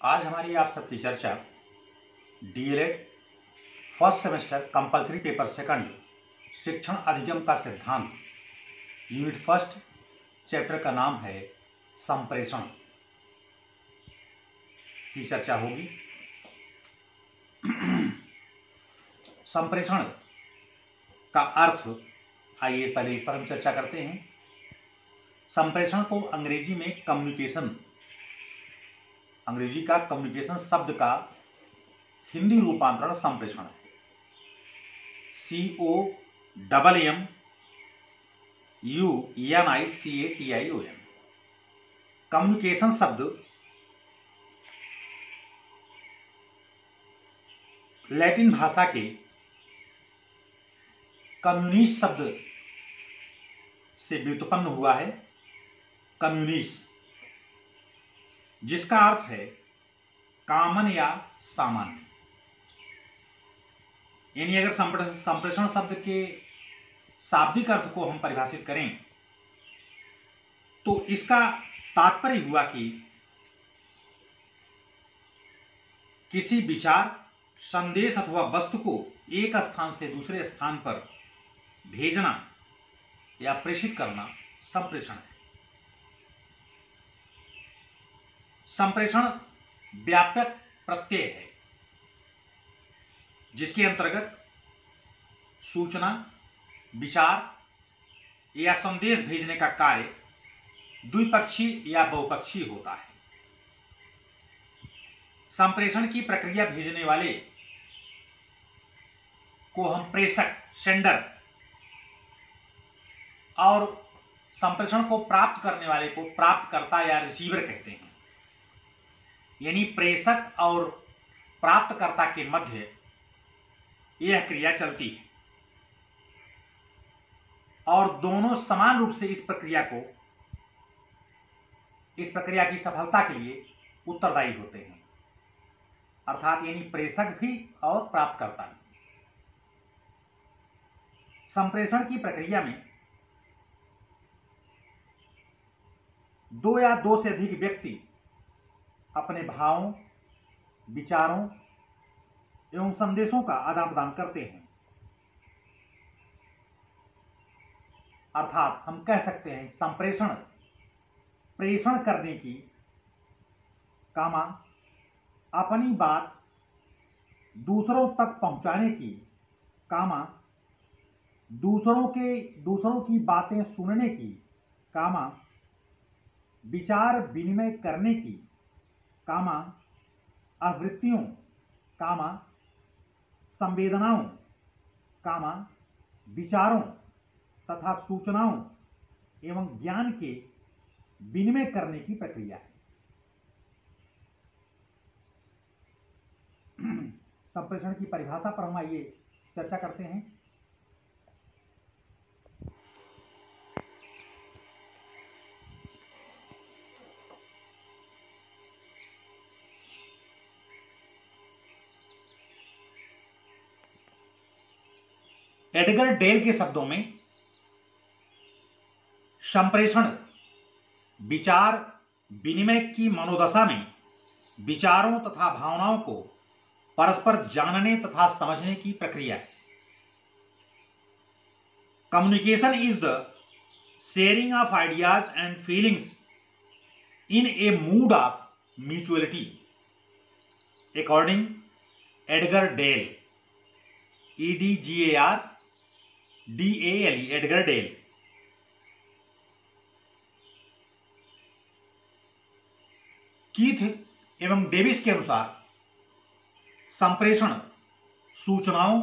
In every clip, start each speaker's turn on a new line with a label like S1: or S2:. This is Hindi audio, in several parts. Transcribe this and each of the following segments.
S1: आज हमारी आप सबकी चर्चा DElEd first semester compulsory paper second शिक्षण अधिगम का सिद्धांत यूनिट फर्स्ट चैप्टर का नाम है संप्रेषण की चर्चा होगी। संप्रेषण का अर्थ आइए पहले इस पर हम चर्चा करते हैं। संप्रेषण को अंग्रेजी में कम्युनिकेशन, अंग्रेजी का कम्युनिकेशन शब्द का हिंदी रूपांतरण संप्रेषण है। COMMUNICATION। कम्युनिकेशन शब्द लैटिन भाषा के कम्युनिस शब्द से व्युत्पन्न हुआ है। कम्युनिस जिसका अर्थ है कॉमन या सामान्य। यानी अगर संप्रेषण शब्द के शाब्दिक अर्थ को हम परिभाषित करें तो इसका तात्पर्य हुआ कि किसी विचार, संदेश अथवा वस्तु को एक स्थान से दूसरे स्थान पर भेजना या प्रेषित करना संप्रेषण है। संप्रेषण व्यापक प्रत्यय है जिसके अंतर्गत सूचना, विचार या संदेश भेजने का कार्य द्विपक्षीय या बहुपक्षीय होता है। संप्रेषण की प्रक्रिया भेजने वाले को हम प्रेषक, सेंडर, और संप्रेषण को प्राप्त करने वाले को प्राप्तकर्ता या रिसीवर कहते हैं। यानी प्रेषक और प्राप्तकर्ता के मध्य यह क्रिया चलती है और दोनों समान रूप से इस प्रक्रिया की सफलता के लिए उत्तरदायी होते हैं। अर्थात यानी प्रेषक भी और प्राप्तकर्ता भी। संप्रेषण की प्रक्रिया में दो या दो से अधिक व्यक्ति अपने भावों, विचारों एवं संदेशों का आदान प्रदान करते हैं। अर्थात हम कह सकते हैं संप्रेषण प्रेषण करने की, कामा अपनी बात दूसरों तक पहुंचाने की, कामा दूसरों की बातें सुनने की, कामा विचार विनिमय करने की, कामा आवृत्तियों, कामा संवेदनाओं, कामा विचारों तथा सूचनाओं एवं ज्ञान के विनिमय करने की प्रक्रिया है। संप्रेषण की परिभाषा पर हम आइए चर्चा करते हैं। एडगर डेल के शब्दों में संप्रेषण विचार विनिमय की मनोदशा में विचारों तथा भावनाओं को परस्पर जानने तथा समझने की प्रक्रिया है। Communication is the sharing of ideas and feelings in a mood of mutuality, according Edgar Dale, EDGARDALE, Edgar Dale. Keith एवं डेविस के अनुसार संप्रेषण सूचनाओं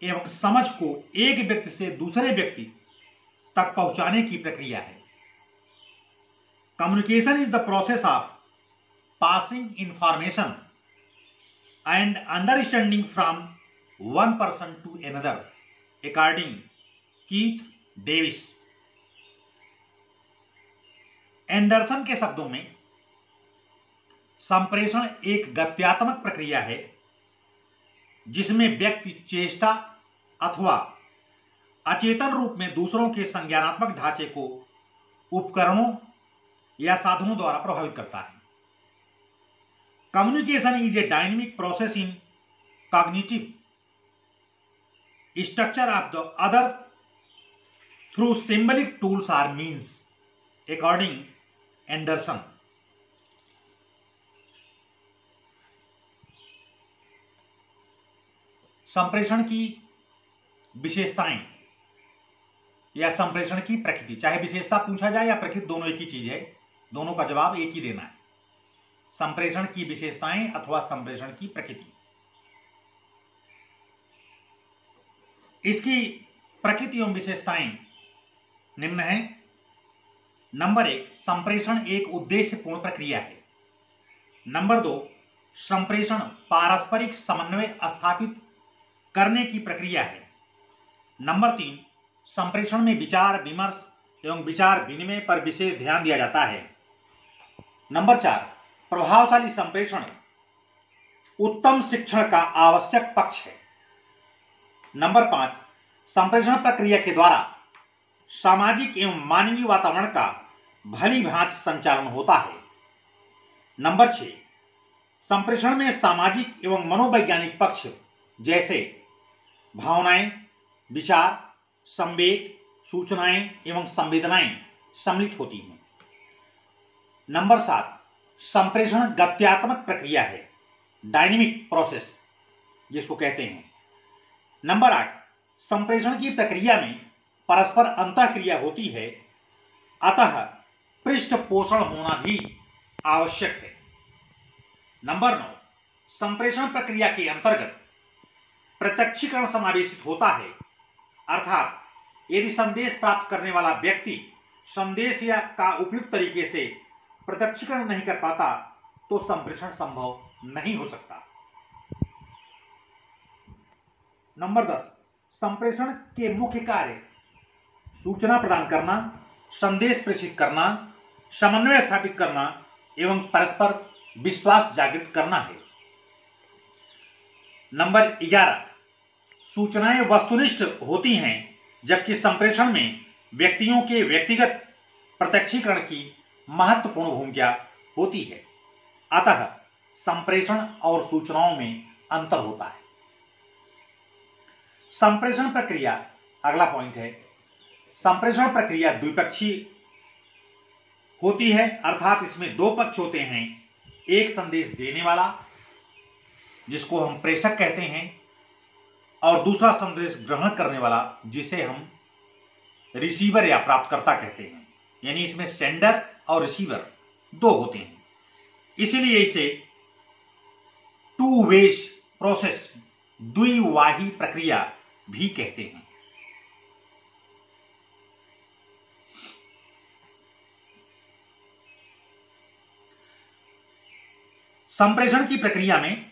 S1: एवं समझ को एक व्यक्ति से दूसरे व्यक्ति तक पहुंचाने की प्रक्रिया है। Communication is the process of passing information and understanding from one person to another, according Keith Davis. Anderson के शब्दों में संप्रेषण एक गत्यात्मक प्रक्रिया है जिसमें व्यक्ति चेष्टा अथवा अचेतन रूप में दूसरों के संज्ञानात्मक ढांचे को उपकरणों या साधनों द्वारा प्रभावित करता है। Communication is a dynamic process in cognitive structure of the other through symbolic tools or means, according Anderson. संप्रेषण की विशेषताएं या संप्रेषण की प्रकृति, चाहे विशेषता पूछा जाए या प्रकृति, दोनों एक ही चीज है, दोनों का जवाब एक ही देना है। संप्रेषण की विशेषताएं अथवा संप्रेषण की प्रकृति। इसकी प्रकृति एवं विशेषताएं निम्न है। नंबर 1, संप्रेषण एक उद्देश्यपूर्ण प्रक्रिया है। नंबर 2, संप्रेषण पारस्परिक समन्वय स्थापित करने की प्रक्रिया है। नंबर 3, संप्रेषण में विचार विमर्श एवं विचार विनिमय पर विशेष ध्यान दिया जाता है। नंबर 4, प्रभावशाली संप्रेषण उत्तम शिक्षण का आवश्यक पक्ष है। नंबर 5, संप्रेषण प्रक्रिया के द्वारा सामाजिक एवं मानवीय वातावरण का भली भांति संचालन होता है। नंबर 6, संप्रेषण में सामाजिक एवं मनोवैज्ञानिक पक्ष जैसे भावनाएं, विचार, संवेग, सूचनाएं एवं संवेदनाएं सम्मिलित होती हैं। नंबर 7, संप्रेषण गत्यात्मक प्रक्रिया है, डायनेमिक प्रोसेस जिसको कहते हैं। नंबर 8, संप्रेषण की प्रक्रिया में परस्पर अंतःक्रिया होती है, अतः पृष्ठपोषण होना भी आवश्यक है। नंबर 9, संप्रेषण प्रक्रिया के अंतर्गत प्रत्यक्षीकरण समावेशित होता है, अर्थात यदि संदेश प्राप्त करने वाला व्यक्ति संदेश या का उपयुक्त तरीके से प्रत्यक्षीकरण नहीं कर पाता तो संप्रेषण संभव नहीं हो सकता। नंबर 10, संप्रेषण के मुख्य कार्य सूचना प्रदान करना, संदेश प्रेषित करना, समन्वय स्थापित करना एवं परस्पर विश्वास जागृत करना है। नंबर 11, सूचनाएं वस्तुनिष्ठ होती हैं, जबकि संप्रेषण में व्यक्तियों के व्यक्तिगत प्रत्यक्षीकरण की महत्वपूर्ण भूमिका होती है, अतः संप्रेषण और सूचनाओं में अंतर होता है। संप्रेषण प्रक्रिया, अगला पॉइंट है, संप्रेषण प्रक्रिया द्विपक्षीय होती है, अर्थात इसमें दो पक्ष होते हैं, एक संदेश देने वाला जिसको हम प्रेषक कहते हैं और दूसरा संदेश ग्रहण करने वाला जिसे हम रिसीवर या प्राप्तकर्ता कहते हैं। यानी इसमें सेंडर और रिसीवर दो होते हैं, इसीलिए इसे टू वेज प्रोसेस, द्विवाही प्रक्रिया भी कहते हैं। संप्रेषण की प्रक्रिया में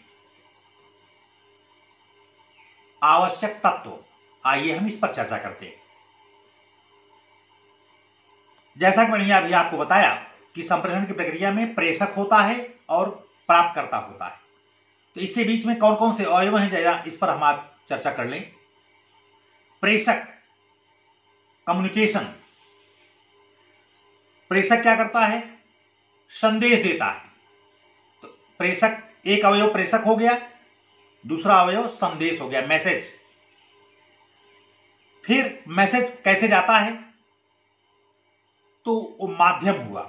S1: आवश्यक तत्व, आइए हम इस पर चर्चा करते हैं। जैसा कि मैंने अभी आपको बताया कि संप्रेषण की प्रक्रिया में प्रेषक होता है और प्राप्तकर्ता होता है, तो इसके बीच में कौन कौन से अवयव हैं, जरा इस पर हम आज चर्चा कर लें। प्रेषक, कम्युनिकेशन। प्रेषक क्या करता है? संदेश देता है। तो प्रेषक, एक अवयव प्रेषक हो गया, दूसरा अवयव संदेश हो गया, मैसेज। फिर मैसेज कैसे जाता है? तो वो माध्यम हुआ,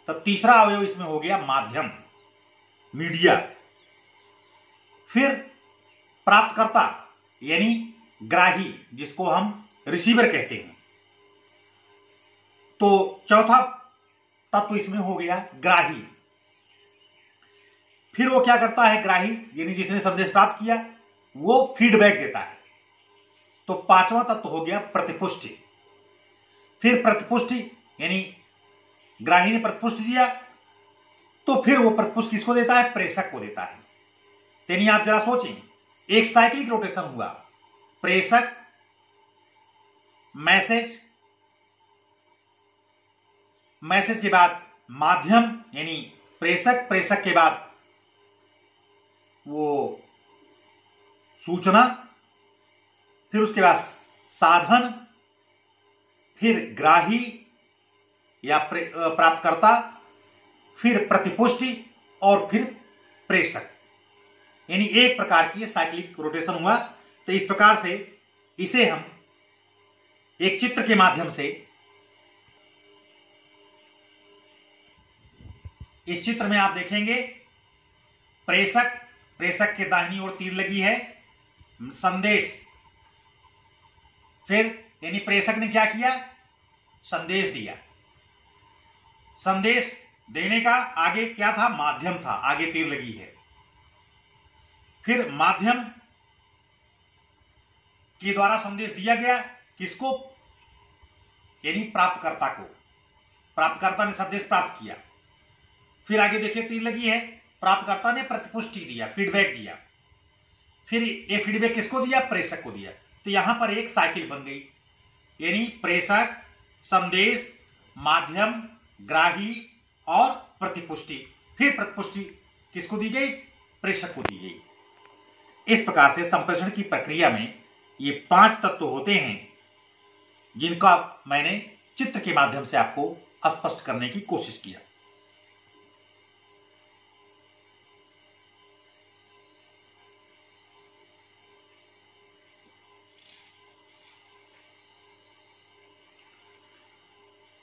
S1: तो तीसरा अवयव इसमें हो गया माध्यम, मीडिया। फिर प्राप्तकर्ता यानी ग्राही, जिसको हम रिसीवर कहते हैं। तो चौथा तत्व इसमें हो गया ग्राही। फिर वो क्या करता है? ग्राही यानी जिसने संदेश प्राप्त किया वो फीडबैक देता है। तो पांचवा तत्व हो गया प्रतिपुष्टि। फिर प्रतिपुष्टि यानी ग्राही ने प्रतिपुष्टि दिया तो फिर वो प्रतिपुष्टि किसको देता है? प्रेषक को देता है। यानी आप जरा सोचें, एक साइक्लिक रोटेशन हुआ, प्रेषक, मैसेज, मैसेज के बाद माध्यम यानी प्रेषक, प्रेषक के बाद वो सूचना, फिर उसके बाद साधन, फिर ग्राही या प्राप्तकर्ता, फिर प्रतिपुष्टि और फिर प्रेषक, यानी एक प्रकार की साइक्लिक रोटेशन हुआ। तो इस प्रकार से इसे हम एक चित्र के माध्यम से, इस चित्र में आप देखेंगे प्रेषक, प्रेषक के दाहिनी ओर तीर लगी है, संदेश, फिर यानी प्रेषक ने क्या किया, संदेश दिया। संदेश देने का आगे क्या था, माध्यम था, आगे तीर लगी है। फिर माध्यम के द्वारा संदेश दिया गया, किसको, यानी प्राप्तकर्ता को। प्राप्तकर्ता ने संदेश प्राप्त किया। फिर आगे देखिए तीर लगी है, प्राप्तकर्ता ने प्रतिपुष्टि दिया, फीडबैक दिया। फिर ये फीडबैक किसको दिया, प्रेषक को दिया। तो यहां पर एक साइकिल बन गई, यानी प्रेषक, संदेश, माध्यम, ग्राही और प्रतिपुष्टि। फिर प्रतिपुष्टि किसको दी गई, प्रेषक को दी गई। इस प्रकार से संप्रेषण की प्रक्रिया में ये 5 तत्व होते हैं, जिनका मैंने चित्र के माध्यम से आपको स्पष्ट करने की कोशिश किया।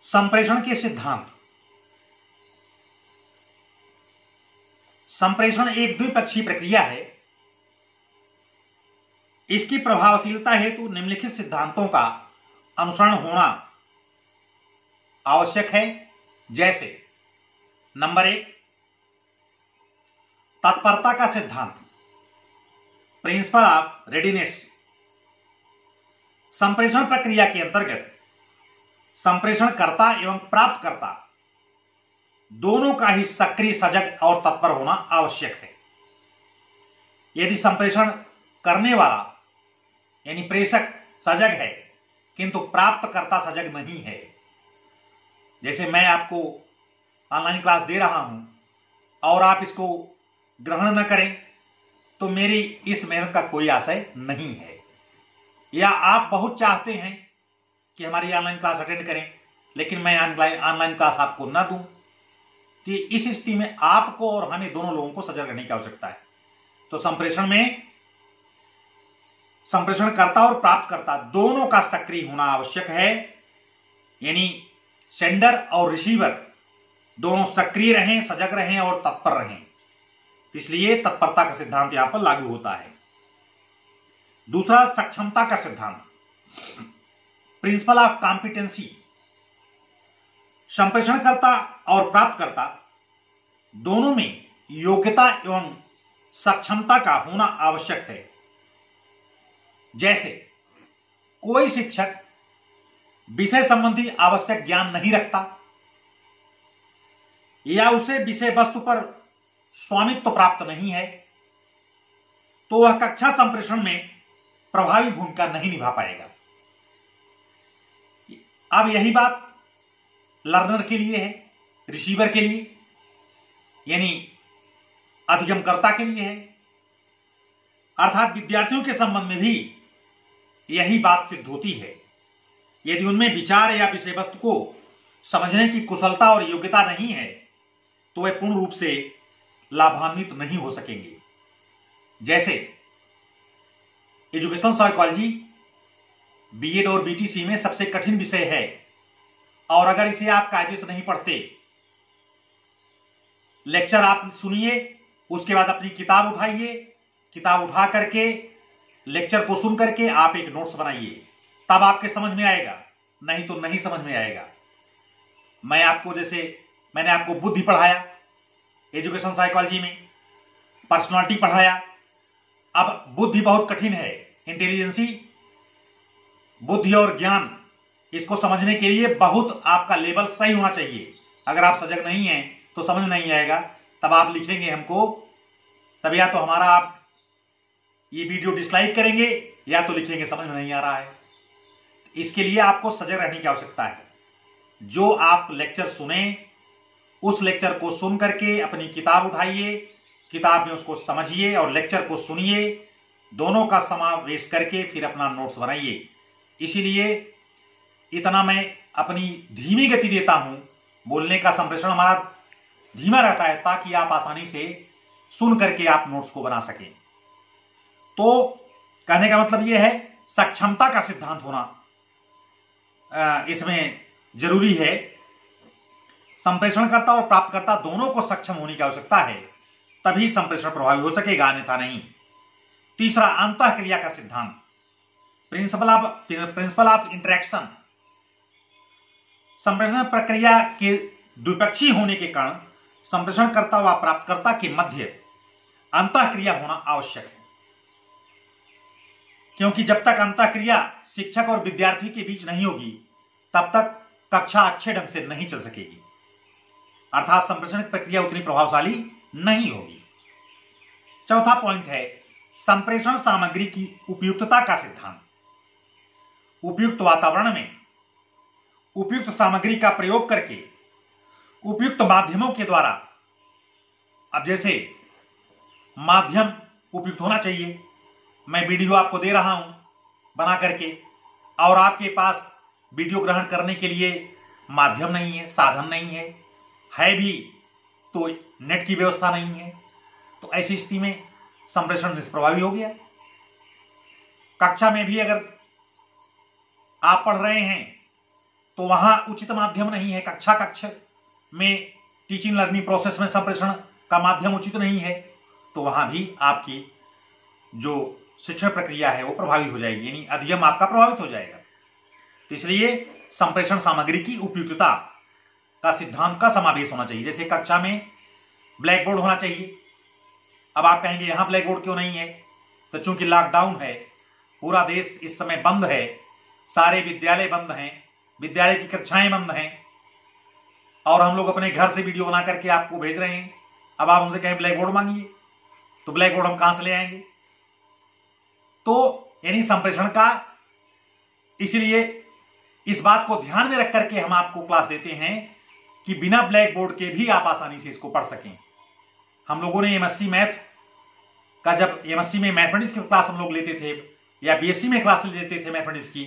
S1: संप्रेषण के सिद्धांत। संप्रेषण एक द्विपक्षीय प्रक्रिया है। इसकी प्रभावशीलता हेतु निम्नलिखित सिद्धांतों का अनुसरण होना आवश्यक है। जैसे नंबर 1, तत्परता का सिद्धांत, प्रिंसिपल ऑफ रेडीनेस। संप्रेषण प्रक्रिया के अंतर्गत संप्रेषणकर्ता एवं प्राप्तकर्ता दोनों का ही सक्रिय, सजग और तत्पर होना आवश्यक है। यदि संप्रेषण करने वाला यानी प्रेषक सजग है किंतु प्राप्तकर्ता सजग नहीं है, जैसे मैं आपको ऑनलाइन क्लास दे रहा हूं और आप इसको ग्रहण न करें तो मेरी इस मेहनत का कोई आशय नहीं है। या आप बहुत चाहते हैं कि हमारी ऑनलाइन क्लास अटेंड करें लेकिन मैं ऑनलाइन क्लास आपको ना दूं, तो इस स्थिति में आपको और हमें दोनों लोगों को सजग रहने की आवश्यकता है। तो संप्रेषण में संप्रेषणकर्ता और प्राप्तकर्ता दोनों का सक्रिय होना आवश्यक है, यानी सेंडर और रिसीवर दोनों सक्रिय रहें, सजग रहें और तत्पर रहें। इसलिए तत्परता का सिद्धांत यहां पर लागू होता है। दूसरा, सक्षमता का सिद्धांत, प्रिंसिपल ऑफ कॉम्पिटेंसी। संप्रेषणकर्ता और प्राप्तकर्ता दोनों में योग्यता एवं सक्षमता का होना आवश्यक है। जैसे कोई शिक्षक विषय संबंधी आवश्यक ज्ञान नहीं रखता या उसे विषय वस्तु पर स्वामित्व प्राप्त नहीं है, तो वह कक्षा संप्रेषण में प्रभावी भूमिका नहीं निभा पाएगा। अब यही बात लर्नर के लिए है, रिसीवर के लिए यानी अधिगमकर्ता के लिए है, अर्थात विद्यार्थियों के संबंध में भी यही बात सिद्ध होती है। यदि उनमें विचार या विषय वस्तु को समझने की कुशलता और योग्यता नहीं है तो वे पूर्ण रूप से लाभान्वित नहीं हो सकेंगे। जैसे एजुकेशनल साइकोलॉजी बीएड और बीटीसी में सबसे कठिन विषय है और अगर इसे आप कायदे से नहीं पढ़ते, लेक्चर आप सुनिए, उसके बाद अपनी किताब उठाइए, किताब उठा करके लेक्चर को सुन करके आप एक नोट्स बनाइए, तब आपके समझ में आएगा, नहीं तो नहीं समझ में आएगा। मैंने आपको बुद्धि पढ़ाया एजुकेशन साइकोलॉजी में, पर्सनालिटी पढ़ाया। अब बुद्धि बहुत कठिन है, इंटेलिजेंसी, बुद्धि और ज्ञान, इसको समझने के लिए बहुत आपका लेवल सही होना चाहिए। अगर आप सजग नहीं हैं तो समझ नहीं आएगा, तब आप लिखेंगे हमको, तब या तो हमारा आप ये वीडियो डिसलाइक करेंगे या तो लिखेंगे समझ में नहीं आ रहा है। इसके लिए आपको सजग रहने की आवश्यकता है। जो आप लेक्चर सुने उस लेक्चर को सुन करके अपनी किताब उठाइए, किताब में उसको समझिए और लेक्चर को सुनिए, दोनों का समावेश करके फिर अपना नोट्स बनाइए। इसीलिए इतना मैं अपनी धीमी गति देता हूं, बोलने का संप्रेषण हमारा धीमा रहता है ताकि आप आसानी से सुन करके आप नोट्स को बना सकें। तो कहने का मतलब यह है सक्षमता का सिद्धांत होना इसमें जरूरी है। संप्रेषणकर्ता और प्राप्तकर्ता दोनों को सक्षम होने की आवश्यकता है, तभी संप्रेषण प्रभावी हो सकेगा, अन्यथा नहीं। तीसरा, अंतःक्रिया का सिद्धांत, प्रिंसिपल ऑफ इंटरेक्शन। संप्रेषण प्रक्रिया के द्विपक्षीय होने के कारण संप्रेषणकर्ता व प्राप्तकर्ता के मध्य अंतःक्रिया होना आवश्यक है, क्योंकि जब तक अंतःक्रिया शिक्षक और विद्यार्थी के बीच नहीं होगी तब तक कक्षा अच्छे ढंग से नहीं चल सकेगी, अर्थात संप्रेषण प्रक्रिया उतनी प्रभावशाली नहीं होगी। चौथा पॉइंट है संप्रेषण सामग्री की उपयुक्तता का सिद्धांत। उपयुक्त वातावरण में उपयुक्त सामग्री का प्रयोग करके उपयुक्त माध्यमों के द्वारा, अब जैसे माध्यम उपयुक्त होना चाहिए, मैं वीडियो आपको दे रहा हूं बना करके और आपके पास वीडियो ग्रहण करने के लिए माध्यम नहीं है, साधन नहीं है भी तो नेट की व्यवस्था नहीं है, तो ऐसी स्थिति में संप्रेषण निष्प्रभावी हो गया। कक्षा में भी अगर आप पढ़ रहे हैं तो वहां उचित माध्यम नहीं है, कक्ष में टीचिंग लर्निंग प्रोसेस में संप्रेषण का माध्यम उचित नहीं है, तो वहां भी आपकी जो शिक्षण प्रक्रिया है वो प्रभावित हो जाएगी, यानी अध्ययन आपका प्रभावित हो जाएगा। तो इसलिए संप्रेषण सामग्री की उपयुक्तता का सिद्धांत का समावेश होना चाहिए। जैसे कक्षा में ब्लैक बोर्ड होना चाहिए। अब आप कहेंगे यहां ब्लैक बोर्ड क्यों नहीं है? तो चूंकि लॉकडाउन है, पूरा देश इस समय बंद है, सारे विद्यालय बंद हैं, विद्यालय की कक्षाएं बंद हैं और हम लोग अपने घर से वीडियो बना करके आपको भेज रहे हैं। अब आप हमसे कहें ब्लैक बोर्ड मांगिए, तो ब्लैक बोर्ड हम कहां से ले आएंगे? तो यानी संप्रेषण का, इसलिए इस बात को ध्यान में रख करके हम आपको क्लास देते हैं कि बिना ब्लैक बोर्ड के भी आप आसानी से इसको पढ़ सकें। हम लोगों ने एमएससी मैथ का, जब एमएससी में मैथमेटिक्स की क्लास हम लोग लेते थे या बीएससी में क्लास लेते थे मैथमेटिक्स की,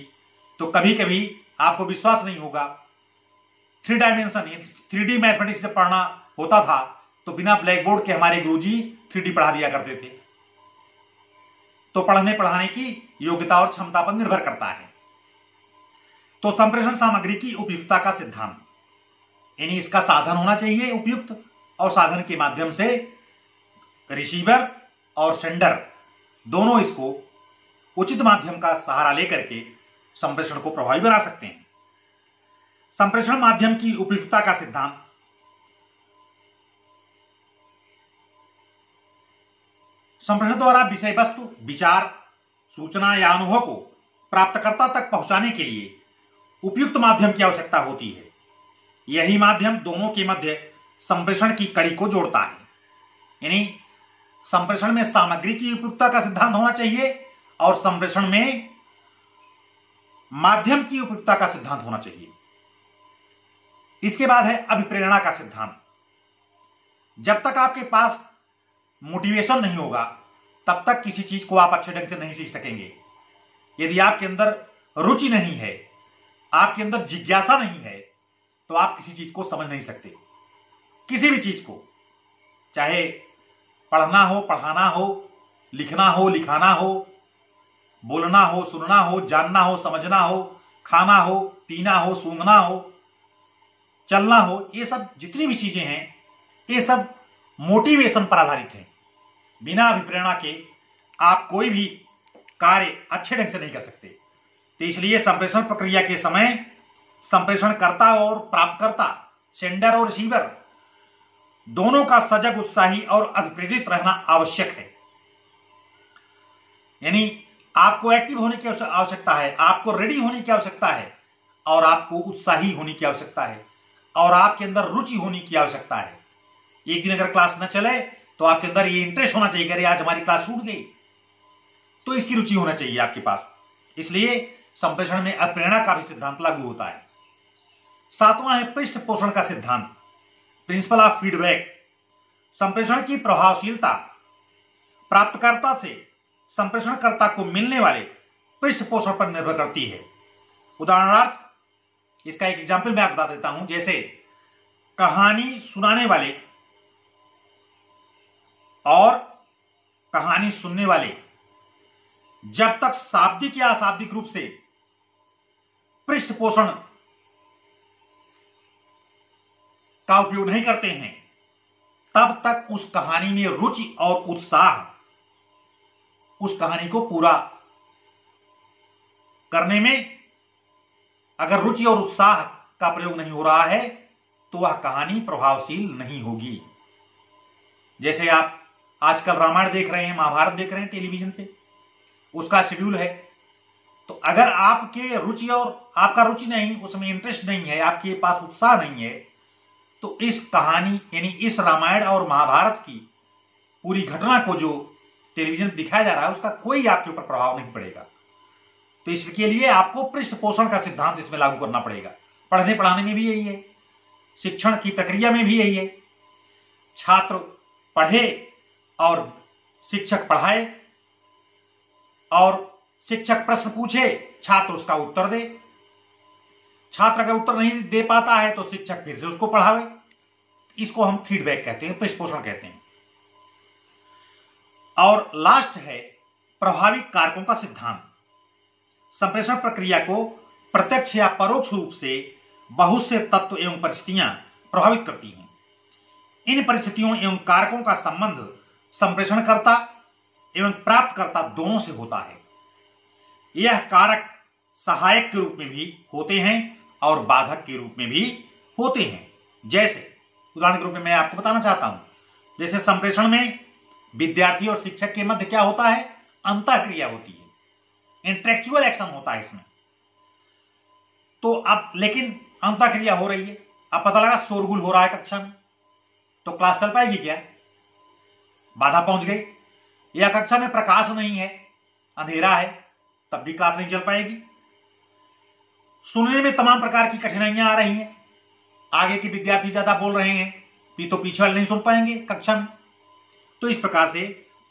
S1: तो कभी कभी आपको विश्वास नहीं होगा, 3 डायमेंशन 3D मैथमेटिक्स जब पढ़ना होता था तो बिना ब्लैक बोर्ड के हमारे गुरुजी 3D पढ़ा दिया करते थे। तो पढ़ने पढ़ाने की योग्यता और क्षमता पर निर्भर करता है। तो संप्रेषण सामग्री की उपयुक्तता का सिद्धांत, यानी इसका साधन होना चाहिए उपयुक्त, और साधन के माध्यम से रिसीवर और सेंडर दोनों इसको उचित माध्यम का सहारा लेकर के संप्रेषण को प्रभावी बना सकते हैं। संप्रेषण माध्यम की उपयुक्तता का सिद्धांत, संप्रेषण द्वारा विषय वस्तु, विचार, सूचना या अनुभव को प्राप्तकर्ता तक पहुंचाने के लिए उपयुक्त माध्यम की आवश्यकता होती है। यही माध्यम दोनों के मध्य संप्रेषण की कड़ी को जोड़ता है। यानी संप्रेषण में सामग्री की उपयुक्तता का सिद्धांत होना चाहिए और संप्रेषण में माध्यम की उपयुक्तता का सिद्धांत होना चाहिए। इसके बाद है अभिप्रेरणा का सिद्धांत। जब तक आपके पास मोटिवेशन नहीं होगा तब तक किसी चीज को आप अच्छे ढंग से नहीं सीख सकेंगे। यदि आपके अंदर रुचि नहीं है, आपके अंदर जिज्ञासा नहीं है, तो आप किसी चीज को समझ नहीं सकते। किसी भी चीज को, चाहे पढ़ना हो, पढ़ाना हो, लिखना हो, लिखाना हो, बोलना हो, सुनना हो, जानना हो, समझना हो, खाना हो, पीना हो, सूंघना हो, चलना हो, ये सब जितनी भी चीजें हैं ये सब मोटिवेशन पर आधारित है। बिना अभिप्रेरणा के आप कोई भी कार्य अच्छे ढंग से नहीं कर सकते। तो इसलिए संप्रेषण प्रक्रिया के समय संप्रेषणकर्ता और प्राप्तकर्ता, सेंडर और रिसीवर दोनों का सजग, उत्साही और अभिप्रेरित रहना आवश्यक है। यानी आपको एक्टिव होने की आवश्यकता है, आपको रेडी होने की आवश्यकता है, और आपको उत्साही होने की आवश्यकता है, और आपके अंदर रुचि होने की आवश्यकता है। एक दिन अगर क्लास न चले तो आपके अंदर ये इंटरेस्ट होना चाहिए, अरे आज हमारी क्लास छूट गई, तो इसकी रुचि होना चाहिए आपके पास। इसलिए संप्रेषण में अभिप्रेरणा का भी सिद्धांत लागू होता है। सातवां है पृष्ठ पोषण का सिद्धांत, प्रिंसिपल ऑफ फीडबैक। संप्रेषण की प्रभावशीलता प्राप्तकर्ता से संप्रेषणकर्ता को मिलने वाले पृष्ठ पोषण पर निर्भर करती है। उदाहरणार्थ इसका एक एग्जाम्पल मैं आपको बता देता हूं। जैसे कहानी सुनाने वाले और कहानी सुनने वाले जब तक शाब्दिक या अशाब्दिक रूप से पृष्ठपोषण का उपयोग नहीं करते हैं, तब तक उस कहानी में रुचि और उत्साह, उस कहानी को पूरा करने में अगर रुचि और उत्साह का प्रयोग नहीं हो रहा है तो वह कहानी प्रभावशील नहीं होगी। जैसे आप आजकल रामायण देख रहे हैं, महाभारत देख रहे हैं टेलीविजन पे, उसका शेड्यूल है, तो अगर आपके रुचि और आपका रुचि नहीं, उसमें इंटरेस्ट नहीं है, आपके पास उत्साह नहीं है, तो इस कहानी यानी इस रामायण और महाभारत की पूरी घटना को जो टेलीविजन पर दिखाया जा रहा है उसका कोई आपके ऊपर प्रभाव नहीं पड़ेगा। तो इसके लिए आपको पृष्ठपोषण का सिद्धांत इसमें लागू करना पड़ेगा। पढ़ने पढ़ाने में भी यही है, शिक्षण की प्रक्रिया में भी यही है। छात्र पढ़े और शिक्षक पढ़ाए, और शिक्षक प्रश्न पूछे, छात्र उसका उत्तर दे। छात्र अगर उत्तर नहीं दे पाता है तो शिक्षक फिर से उसको पढ़ावे। इसको हम फीडबैक कहते हैं, पृष्ठपोषण कहते हैं। और लास्ट है प्रभावी कारकों का सिद्धांत। संप्रेषण प्रक्रिया को प्रत्यक्ष या परोक्ष रूप से बहुत से तत्व एवं परिस्थितियां प्रभावित करती हैं। इन परिस्थितियों एवं कारकों का संबंध संप्रेषणकर्ता एवं प्राप्तकर्ता दोनों से होता है। यह कारक सहायक के रूप में भी होते हैं और बाधक के रूप में भी होते हैं। जैसे उदाहरण के रूप में मैं आपको बताना चाहता हूं, जैसे संप्रेषण में विद्यार्थी और शिक्षक के मध्य क्या होता है, अंतःक्रिया होती है, इंटेलेक्चुअल एक्शन होता है इसमें। तो अब लेकिन अंतःक्रिया हो रही है, अब पता लगा शोरगुल हो रहा है कक्षा में, तो क्लास चल पाएगी क्या? बाधा पहुंच गई। या कक्षा में प्रकाश नहीं है, अंधेरा है, तब भी क्लास नहीं चल पाएगी। सुनने में तमाम प्रकार की कठिनाइयां आ रही हैं, आगे के विद्यार्थी ज्यादा बोल रहे हैं, तो पीछे वाले नहीं सुन पाएंगे कक्षा में। तो इस प्रकार से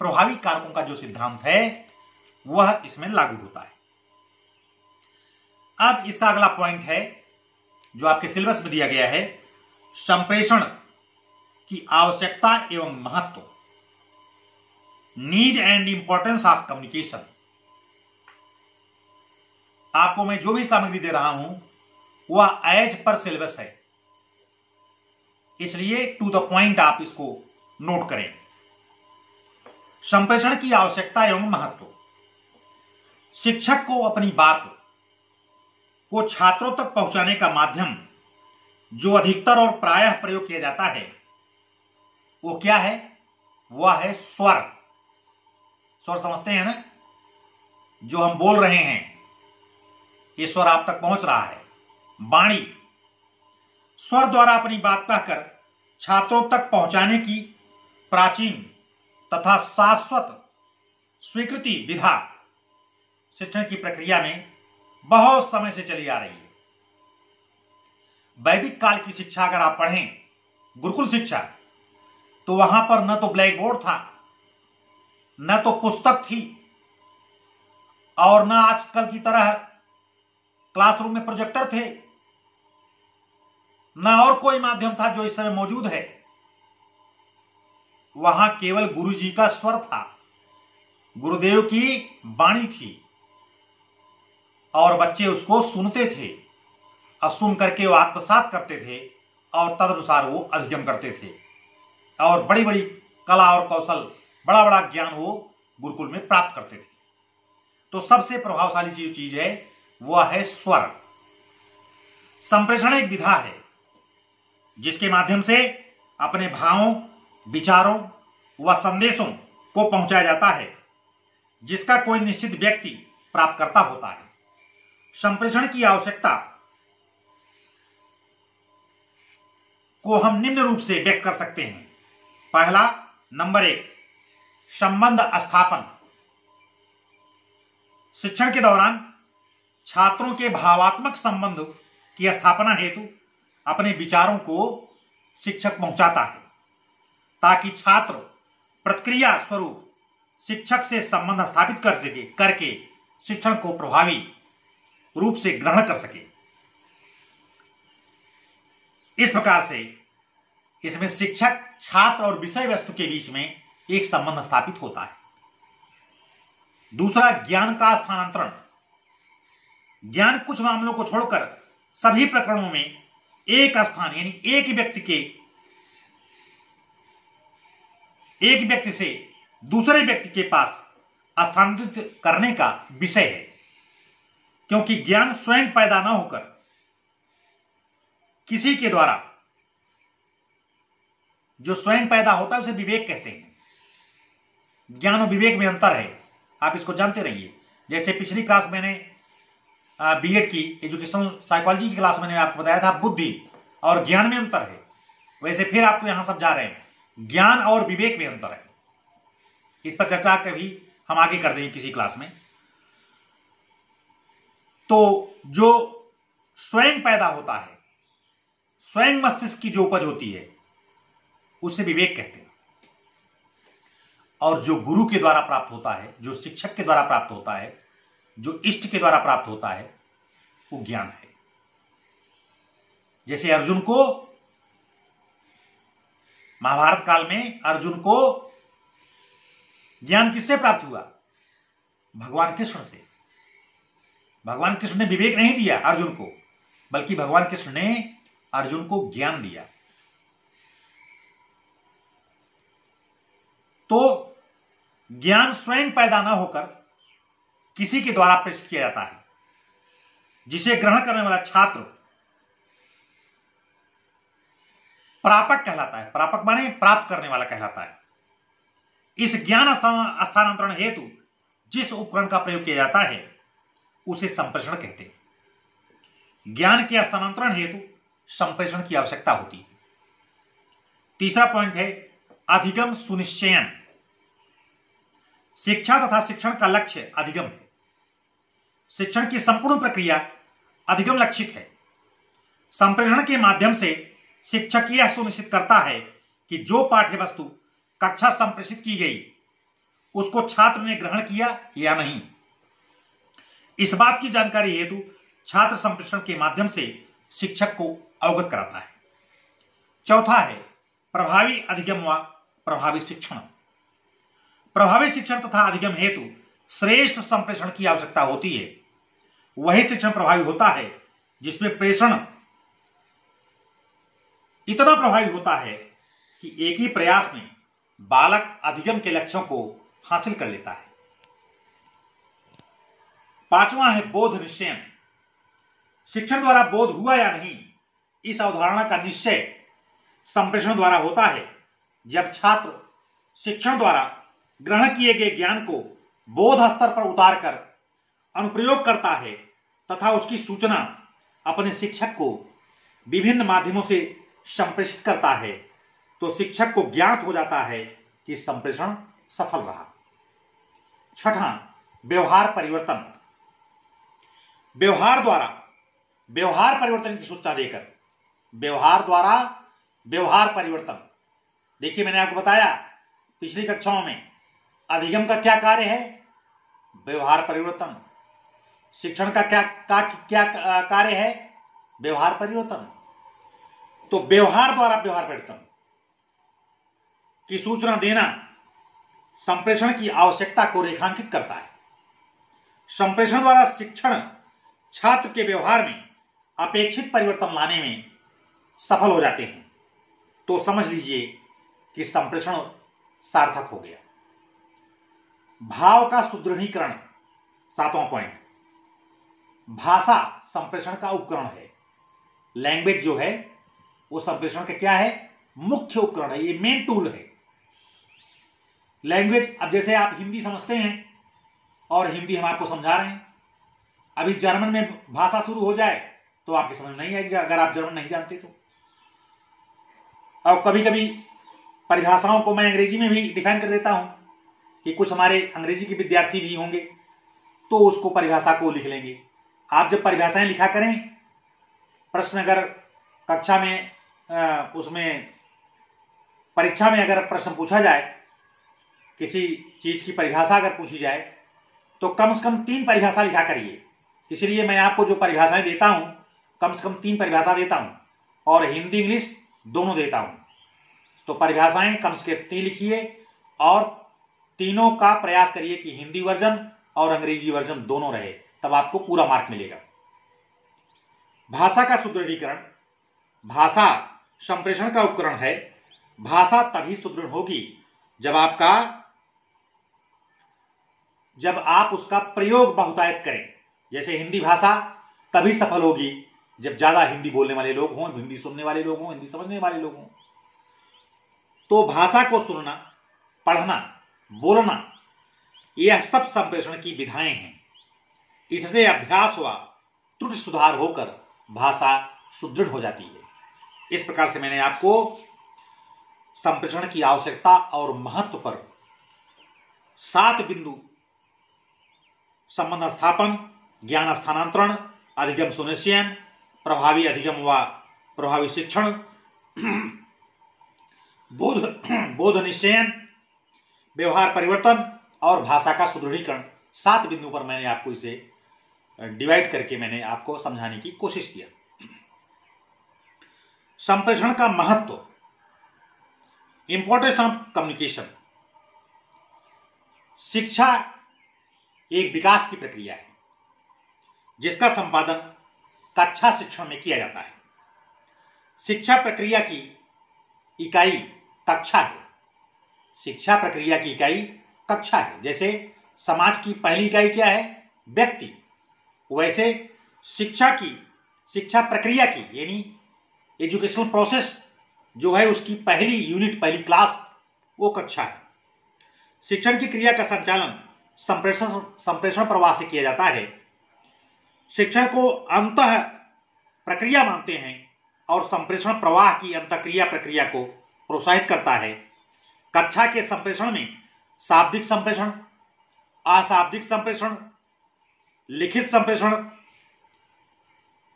S1: प्रभावी कारकों का जो सिद्धांत है वह इसमें लागू होता है। अब इसका अगला पॉइंट है जो आपके सिलेबस में दिया गया है, संप्रेषण की आवश्यकता एवं महत्व, need and importance of communication. आपको मैं जो भी सामग्री दे रहा हूं वह एज पर सिलेबस है, इसलिए टू द पॉइंट आप इसको नोट करें। संप्रेषण की आवश्यकता एवं महत्व। शिक्षक को अपनी बात को छात्रों तक पहुंचाने का माध्यम जो अधिकतर और प्रायः प्रयोग किया जाता है वो क्या है? वह है स्वर। स्वर समझते हैं ना, जो हम बोल रहे हैं ये स्वर आप तक पहुंच रहा है। वाणी, स्वर द्वारा अपनी बात कहकर छात्रों तक पहुंचाने की प्राचीन तथा शाश्वत स्वीकृति विधा शिक्षण की प्रक्रिया में बहुत समय से चली आ रही है। वैदिक काल की शिक्षा अगर आप पढ़ें, गुरुकुल शिक्षा, तो वहां पर न तो ब्लैक बोर्ड था, न तो पुस्तक थी, और न आजकल की तरह क्लासरूम में प्रोजेक्टर थे, न और कोई माध्यम था जो इस समय मौजूद है। वहां केवल गुरु जी का स्वर था, गुरुदेव की वाणी थी, और बच्चे उसको सुनते थे और सुन करके वो आत्मसात करते थे और तदनुसार वो अध्ययन करते थे, और बड़ी बड़ी कला और कौशल, बड़ा बड़ा ज्ञान वो गुरुकुल में प्राप्त करते थे। तो सबसे प्रभावशाली चीज है वह है स्वर। संप्रेषण एक विधा है जिसके माध्यम से अपने भावों, विचारों व संदेशों को पहुंचाया जाता है, जिसका कोई निश्चित व्यक्ति प्राप्तकर्ता होता है। संप्रेषण की आवश्यकता को हम निम्न रूप से व्यक्त कर सकते हैं। पहला, नंबर 1, संबंध स्थापन। शिक्षण के दौरान छात्रों के भावात्मक संबंध की स्थापना हेतु अपने विचारों को शिक्षक पहुंचाता है, ताकि छात्र प्रतिक्रिया स्वरूप शिक्षक से संबंध स्थापित करके शिक्षण को प्रभावी रूप से ग्रहण कर सके। इस प्रकार से इसमें शिक्षक, छात्र और विषय वस्तु के बीच में एक संबंध स्थापित होता है। दूसरा, ज्ञान का स्थानांतरण। ज्ञान कुछ मामलों को छोड़कर सभी प्रकरणों में एक स्थान यानी एक व्यक्ति से दूसरे व्यक्ति के पास स्थानांतरित करने का विषय है, क्योंकि ज्ञान स्वयं पैदा न होकर किसी के द्वारा जो स्वयं पैदा होता है उसे विवेक कहते हैं। ज्ञान और विवेक में अंतर है, आप इसको जानते रहिए। जैसे पिछली क्लास मैंने बीएड की एजुकेशनल साइकोलॉजी की क्लास मैंने आपको बताया था बुद्धि और ज्ञान में अंतर है, वैसे फिर आपको यहां समझा रहे हैं ज्ञान और विवेक में अंतर है। इस पर चर्चा कभी हम आगे कर देंगे किसी क्लास में। तो जो स्वयं पैदा होता है, स्वयं मस्तिष्क की जो उपज होती है उसे विवेक कहते हैं, और जो गुरु के द्वारा प्राप्त होता है, जो शिक्षक के द्वारा प्राप्त होता है, जो इष्ट के द्वारा प्राप्त होता है, वो ज्ञान है। जैसे अर्जुन को महाभारत काल में अर्जुन को ज्ञान किससे प्राप्त हुआ? भगवान कृष्ण से। भगवान कृष्ण ने विवेक नहीं दिया अर्जुन को, बल्कि भगवान कृष्ण ने अर्जुन को ज्ञान दिया। तो ज्ञान स्वयं पैदा न होकर किसी के द्वारा प्रेषित किया जाता है, जिसे ग्रहण करने वाला छात्र प्रापक कहलाता है। प्रापक माने प्राप्त करने वाला कहलाता है। इस ज्ञान स्थानांतरण हेतु जिस उपकरण का प्रयोग किया जाता है उसे संप्रेषण कहते हैं। ज्ञान के स्थानांतरण हेतु संप्रेषण की आवश्यकता होती है। तीसरा पॉइंट है अधिगम सुनिश्चयन। शिक्षा तथा शिक्षण का लक्ष्य अधिगम है। शिक्षण की संपूर्ण प्रक्रिया अधिगम लक्षित है। संप्रेषण के माध्यम से शिक्षक यह सुनिश्चित करता है कि जो पाठ्य वस्तु कक्षा संप्रेषित की गई उसको छात्र ने ग्रहण किया या नहीं। इस बात की जानकारी हेतु छात्र संप्रेषण के माध्यम से शिक्षक को अवगत कराता है। चौथा है प्रभावी अधिगम व प्रभावी शिक्षण। प्रभावी शिक्षण तथा अधिगम हेतु श्रेष्ठ संप्रेषण की आवश्यकता होती है। वही शिक्षण प्रभावी होता है जिसमें प्रेषण इतना प्रभावी होता है कि एक ही प्रयास में बालक अधिगम के लक्ष्यों को हासिल कर लेता है। पांचवा है बोध निश्चयन। शिक्षण द्वारा बोध हुआ या नहीं, इस अवधारणा का निश्चय संप्रेषण द्वारा होता है। जब छात्र शिक्षण द्वारा ग्रहण किए गए ज्ञान को बोध स्तर पर उतारकर अनुप्रयोग करता है तथा उसकी सूचना अपने शिक्षक को विभिन्न माध्यमों से संप्रेषित करता है, तो शिक्षक को ज्ञात हो जाता है कि संप्रेषण सफल रहा। छठा व्यवहार परिवर्तन। व्यवहार द्वारा व्यवहार परिवर्तन की सूचना देकर व्यवहार द्वारा व्यवहार परिवर्तन। देखिए मैंने आपको बताया पिछली कक्षाओं में अधिगम का क्या कार्य है, व्यवहार परिवर्तन। शिक्षण का क्या कार्य है, व्यवहार परिवर्तन। तो व्यवहार द्वारा व्यवहार परिवर्तन की सूचना देना संप्रेषण की आवश्यकता को रेखांकित करता है। संप्रेषण द्वारा शिक्षण छात्र के व्यवहार में अपेक्षित परिवर्तन लाने में सफल हो जाते हैं, तो समझ लीजिए कि संप्रेषण सार्थक हो गया। भाव का सुदृढ़ीकरण। सातवां पॉइंट, भाषा संप्रेषण का उपकरण है। लैंग्वेज जो है वो संप्रेषण का क्या है, मुख्य उपकरण है, ये मेन टूल है। लैंग्वेज, अब जैसे आप हिंदी समझते हैं और हिंदी हम आपको समझा रहे हैं, अभी जर्मन में भाषा शुरू हो जाए तो आपकी समझ नहीं आएगी अगर आप जर्मन नहीं जानते तो। और कभी कभी परिभाषाओं को मैं अंग्रेजी में भी डिफाइन कर देता हूं कि कुछ हमारे अंग्रेजी के विद्यार्थी भी होंगे तो उसको परिभाषा को लिख लेंगे। आप जब परिभाषाएं लिखा करें, प्रश्न अगर कक्षा में उसमें परीक्षा में अगर प्रश्न पूछा जाए, किसी चीज की परिभाषा अगर पूछी जाए, तो कम से कम 3 परिभाषा लिखा करिए। इसलिए मैं आपको जो परिभाषाएं देता हूं कम से कम 3 परिभाषा देता हूं और हिंदी इंग्लिश दोनों देता हूं। तो परिभाषाएं कम से कम 3 लिखिए और तीनों का प्रयास करिए कि हिंदी वर्जन और अंग्रेजी वर्जन दोनों रहे, तब आपको पूरा मार्क मिलेगा। भाषा का सुदृढ़ीकरण भाषा संप्रेषण का उपकरण है। भाषा तभी सुदृढ़ होगी जब आप उसका प्रयोग बहुतायत करें। जैसे हिंदी भाषा तभी सफल होगी जब ज्यादा हिंदी बोलने वाले लोग हों, हिंदी सुनने वाले लोग हों, हिंदी समझने वाले लोग हों। तो भाषा को सुनना, पढ़ना, बोलना, यह सब संप्रेषण की विधाएं हैं। इससे अभ्यास व त्रुटि सुधार होकर भाषा सुदृढ़ हो जाती है। इस प्रकार से मैंने आपको संप्रेषण की आवश्यकता और महत्व पर 7 बिंदु: संबंध स्थापन, ज्ञान स्थानांतरण, अधिगम सुनिश्चयन, प्रभावी अधिगम व प्रभावी शिक्षण, बोध निश्चयन, व्यवहार परिवर्तन और भाषा का सुदृढ़ीकरण, 7 बिंदु पर मैंने आपको इसे डिवाइड करके मैंने आपको समझाने की कोशिश किया। संप्रेषण का महत्व, इंपॉर्टेंस ऑफ कम्युनिकेशन। शिक्षा एक विकास की प्रक्रिया है जिसका संपादन कक्षा शिक्षण में किया जाता है। शिक्षा प्रक्रिया की इकाई कक्षा है। शिक्षा प्रक्रिया की इकाई कक्षा है। जैसे समाज की पहली इकाई क्या है? व्यक्ति। वैसे शिक्षा प्रक्रिया की यानी एजुकेशनल प्रोसेस जो है उसकी पहली यूनिट, पहली क्लास, वो कक्षा है। शिक्षण की क्रिया का संचालन संप्रेषण प्रवाह से किया जाता है। शिक्षण को अंतः प्रक्रिया मानते हैं और संप्रेषण प्रवाह की अंतःक्रिया प्रक्रिया को प्रोत्साहित करता है। कक्षा के संप्रेषण में शाब्दिक संप्रेषण, अशाब्दिक संप्रेषण, लिखित संप्रेषण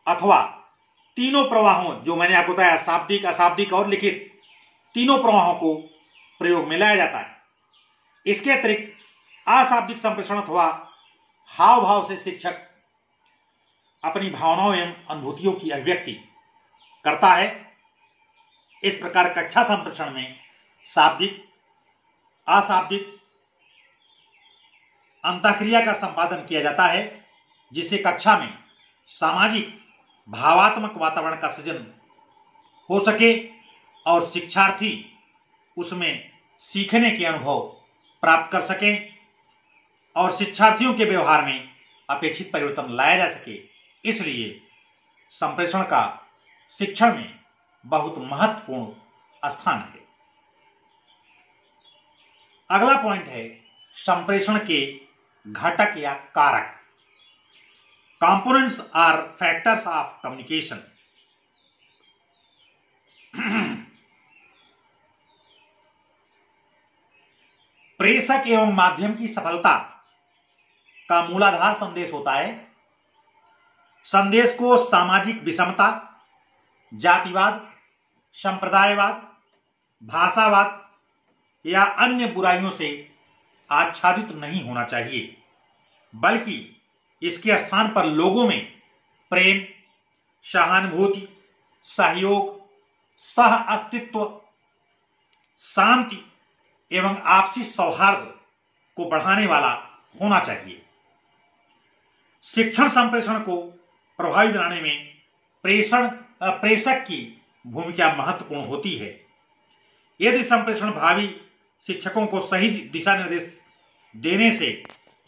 S1: अथवा तीनों प्रवाहों जो मैंने आपको बताया, शाब्दिक, अशाब्दिक और लिखित, तीनों प्रवाहों को प्रयोग में लाया जाता है। इसके अतिरिक्त अशाब्दिक संप्रेषण अथवा हाव भाव से शिक्षक अपनी भावनाओं एवं अनुभूतियों की अभिव्यक्ति करता है। इस प्रकार कक्षा संप्रेषण में शाब्दिक, अशाब्दिक अंतःक्रिया का संपादन किया जाता है जिससे कक्षा में सामाजिक भावात्मक वातावरण का सृजन हो सके और शिक्षार्थी उसमें सीखने के अनुभव प्राप्त कर सकें और शिक्षार्थियों के व्यवहार में अपेक्षित परिवर्तन लाया जा सके। इसलिए संप्रेषण का शिक्षण में बहुत महत्वपूर्ण स्थान है। अगला पॉइंट है संप्रेषण के घटक या कारक। Components or factors of communication. प्रेषक एवं माध्यम की सफलता का मूलाधार संदेश होता है। संदेश को सामाजिक विषमता, जातिवाद, संप्रदायवाद, भाषावाद या अन्य बुराइयों से आच्छादित नहीं होना चाहिए, बल्कि इसके स्थान पर लोगों में प्रेम, सहानुभूति, सहयोग, सह अस्तित्व, शांति एवं आपसी सौहार्द को बढ़ाने वाला होना चाहिए। शिक्षण संप्रेषण को प्रभावी बनाने में प्रेषक की भूमिका महत्वपूर्ण होती है। यदि संप्रेषण भावी शिक्षकों को सही दिशा निर्देश देने से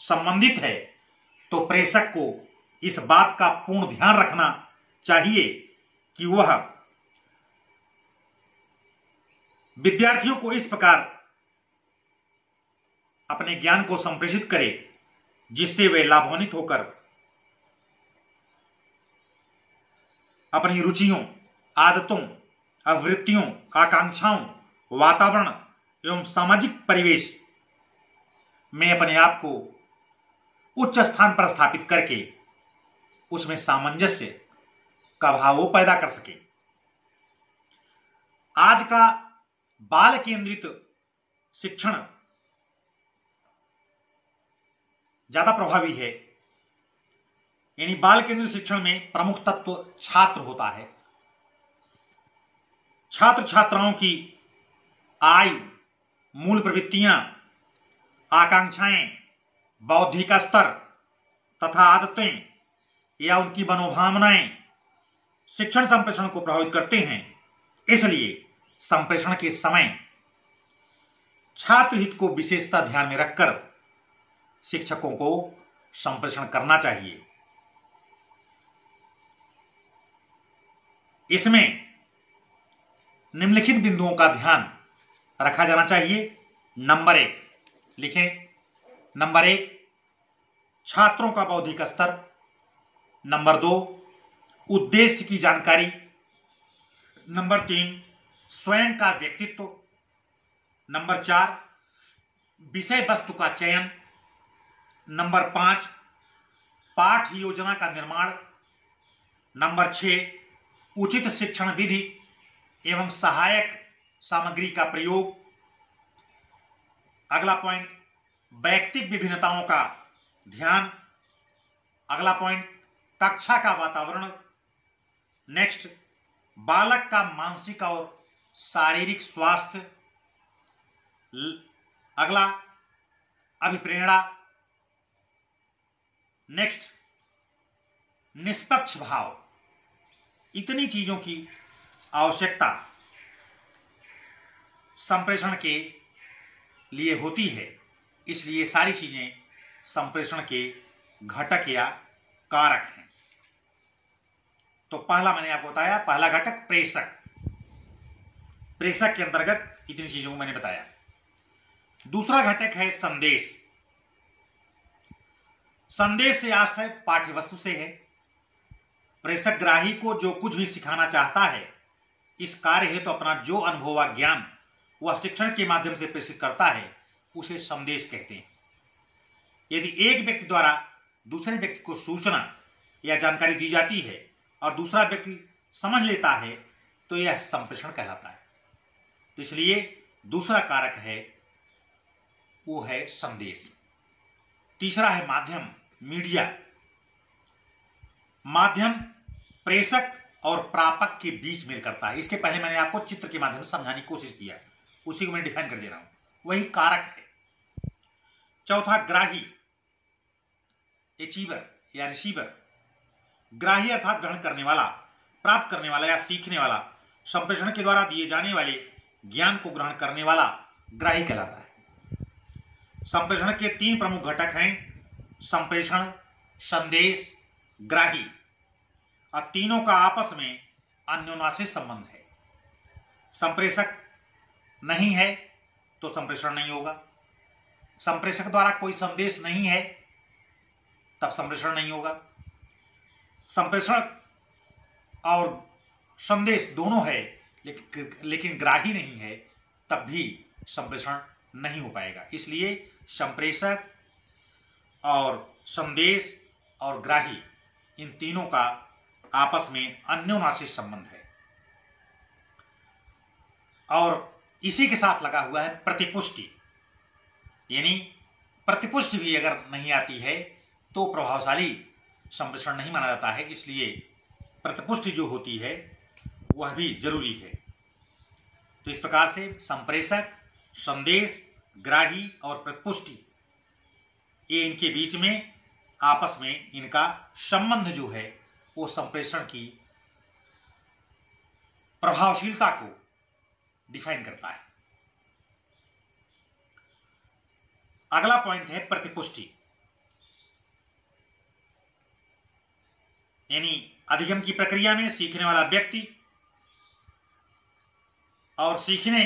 S1: संबंधित है तो प्रेषक को इस बात का पूर्ण ध्यान रखना चाहिए कि वह विद्यार्थियों को इस प्रकार अपने ज्ञान को संप्रेषित करे जिससे वे लाभान्वित होकर अपनी रुचियों, आदतों, आवृत्तियों, आकांक्षाओं, वातावरण एवं सामाजिक परिवेश में अपने आप को उच्च स्थान पर स्थापित करके उसमें सामंजस्य का भाव वो पैदा कर सके। आज का बाल केंद्रित शिक्षण ज्यादा प्रभावी है। यानी बाल केंद्रित शिक्षण में प्रमुख तत्व छात्र होता है। छात्र छात्राओं की आयु, मूल प्रवृत्तियां, आकांक्षाएं, बौद्धिक स्तर तथा आदतें या उनकी मनोभावनाएं शिक्षण संप्रेषण को प्रभावित करते हैं। इसलिए संप्रेषण के समय छात्र हित को विशेषता ध्यान में रखकर शिक्षकों को संप्रेषण करना चाहिए। इसमें निम्नलिखित बिंदुओं का ध्यान रखा जाना चाहिए। नंबर 1 लिखें। नंबर 1 छात्रों का बौद्धिक स्तर। नंबर 2 उद्देश्य की जानकारी। नंबर 3 स्वयं का व्यक्तित्व। नंबर 4 विषय वस्तु का चयन। नंबर 5 पाठ योजना का निर्माण। नंबर 6 उचित शिक्षण विधि एवं सहायक सामग्री का प्रयोग। अगला पॉइंट वैयक्तिक विभिन्नताओं का ध्यान। अगला पॉइंट कक्षा का वातावरण। नेक्स्ट बालक का मानसिक और शारीरिक स्वास्थ्य। अगला अभिप्रेरणा। नेक्स्ट निष्पक्ष भाव। इतनी चीजों की आवश्यकता संप्रेषण के लिए होती है। इसलिए सारी चीजें संप्रेषण के घटक या कारक हैं। तो पहला मैंने आपको बताया, पहला घटक प्रेषक। प्रेषक के अंतर्गत इतनी चीजों को मैंने बताया। दूसरा घटक है संदेश। संदेश से आशय पाठ्य वस्तु से है। प्रेषक ग्राही को जो कुछ भी सिखाना चाहता है, इस कार्य हेतु अपना जो अनुभव व ज्ञान वह शिक्षण के माध्यम से प्रेषित करता है, उसे संदेश कहते हैं। यदि एक व्यक्ति द्वारा दूसरे व्यक्ति को सूचना या जानकारी दी जाती है और दूसरा व्यक्ति समझ लेता है, तो यह संप्रेषण कहलाता है। तो इसलिए दूसरा कारक है वो है संदेश। तीसरा है माध्यम, मीडिया। माध्यम प्रेषक और प्रापक के बीच मेल करता है। इसके पहले मैंने आपको चित्र के माध्यम से समझाने की कोशिश किया, उसी को मैं डिफाइन कर दे रहा हूं, वही कारक है। चौथा ग्राही, अचीवर या रिसीवर। ग्राही अर्थात ग्रहण करने वाला, प्राप्त करने वाला या सीखने वाला, संप्रेषण के द्वारा दिए जाने वाले ज्ञान को ग्रहण करने वाला ग्राही कहलाता है। संप्रेषण के 3 प्रमुख घटक हैं, संप्रेषण, संदेश, ग्राही, और तीनों का आपस में अन्योन्याश्रित संबंध है। संप्रेषक नहीं है तो संप्रेषण नहीं होगा। संप्रेषक द्वारा कोई संदेश नहीं है तब संप्रेषण नहीं होगा। संप्रेषण और संदेश दोनों है लेकिन ग्राही नहीं है, तब भी संप्रेषण नहीं हो पाएगा। इसलिए संप्रेषक और संदेश और ग्राही, इन तीनों का आपस में अन्योन्याश्रित संबंध है। और इसी के साथ लगा हुआ है प्रतिपुष्टि। यानी प्रतिपुष्टि भी अगर नहीं आती है तो प्रभावशाली संप्रेषण नहीं माना जाता है। इसलिए प्रतिपुष्टि जो होती है वह भी जरूरी है। तो इस प्रकार से संप्रेषक, संदेश, ग्राही और प्रतिपुष्टि, ये इनके बीच में आपस में इनका संबंध जो है वो संप्रेषण की प्रभावशीलता को डिफाइन करता है। अगला पॉइंट है प्रतिपुष्टि। यानी अधिगम की प्रक्रिया में सीखने वाला व्यक्ति और सीखने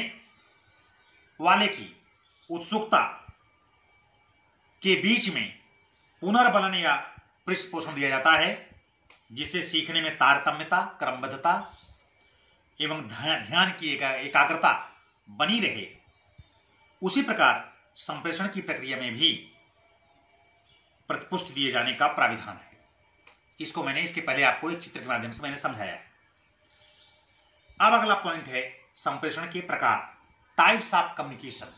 S1: वाले की उत्सुकता के बीच में पुनर्बलन या पृष्ठपोषण दिया जाता है, जिससे सीखने में तारतम्यता, क्रमबद्धता एवं ध्यान की एकाग्रता बनी रहे। उसी प्रकार संप्रेषण की प्रक्रिया में भी प्रतिपुष्टि दिए जाने का प्राविधान है। इसको मैंने इसके पहले आपको एक चित्र के माध्यम से मैंने समझाया है। अब अगला पॉइंट है संप्रेषण के प्रकार, टाइप्स ऑफ कम्युनिकेशन।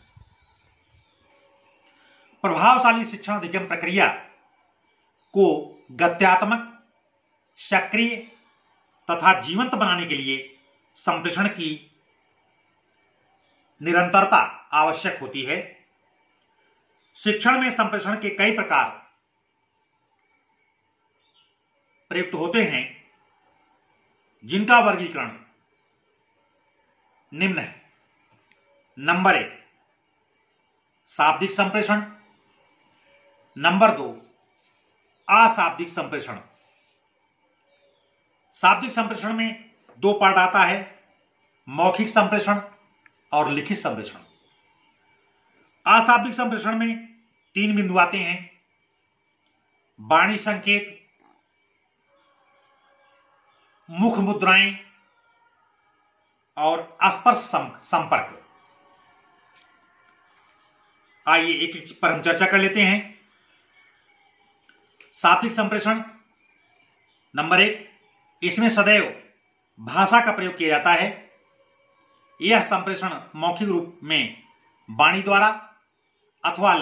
S1: प्रभावशाली शिक्षण अधिगम प्रक्रिया को गत्यात्मक, सक्रिय तथा जीवंत बनाने के लिए संप्रेषण की निरंतरता आवश्यक होती है। शिक्षण में संप्रेषण के कई प्रकार प्रयुक्त होते हैं, जिनका वर्गीकरण निम्न है। नंबर 1, शाब्दिक संप्रेषण। नंबर 2, अशाब्दिक संप्रेषण। शाब्दिक संप्रेषण में 2 पार्ट आता है, मौखिक संप्रेषण और लिखित संप्रेषण। अशाब्दिक संप्रेषण में 3 बिंदु आते हैं, वाणी संकेत, मुख मुद्राएं और स्पर्श संपर्क। आइए एक एक पर हम चर्चा कर लेते हैं। शाब्दिक संप्रेषण। नंबर 1, इसमें सदैव भाषा का प्रयोग किया जाता है। यह संप्रेषण मौखिक रूप में वाणी द्वारा अथवा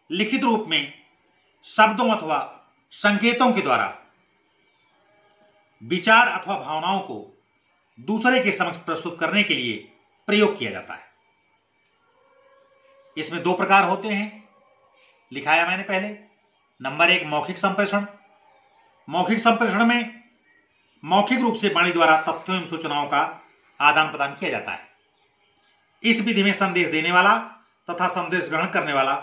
S1: लिखित रूप में शब्दों अथवा संकेतों के द्वारा विचार अथवा भावनाओं को दूसरे के समक्ष प्रस्तुत करने के लिए प्रयोग किया जाता है। इसमें 2 प्रकार होते हैं, लिखाया मैंने पहले। नंबर 1, मौखिक संप्रेषण। मौखिक संप्रेषण में मौखिक रूप से वाणी द्वारा तथ्यों एवं सूचनाओं का आदान प्रदान किया जाता है। इस विधि में संदेश देने वाला तथा संदेश ग्रहण करने वाला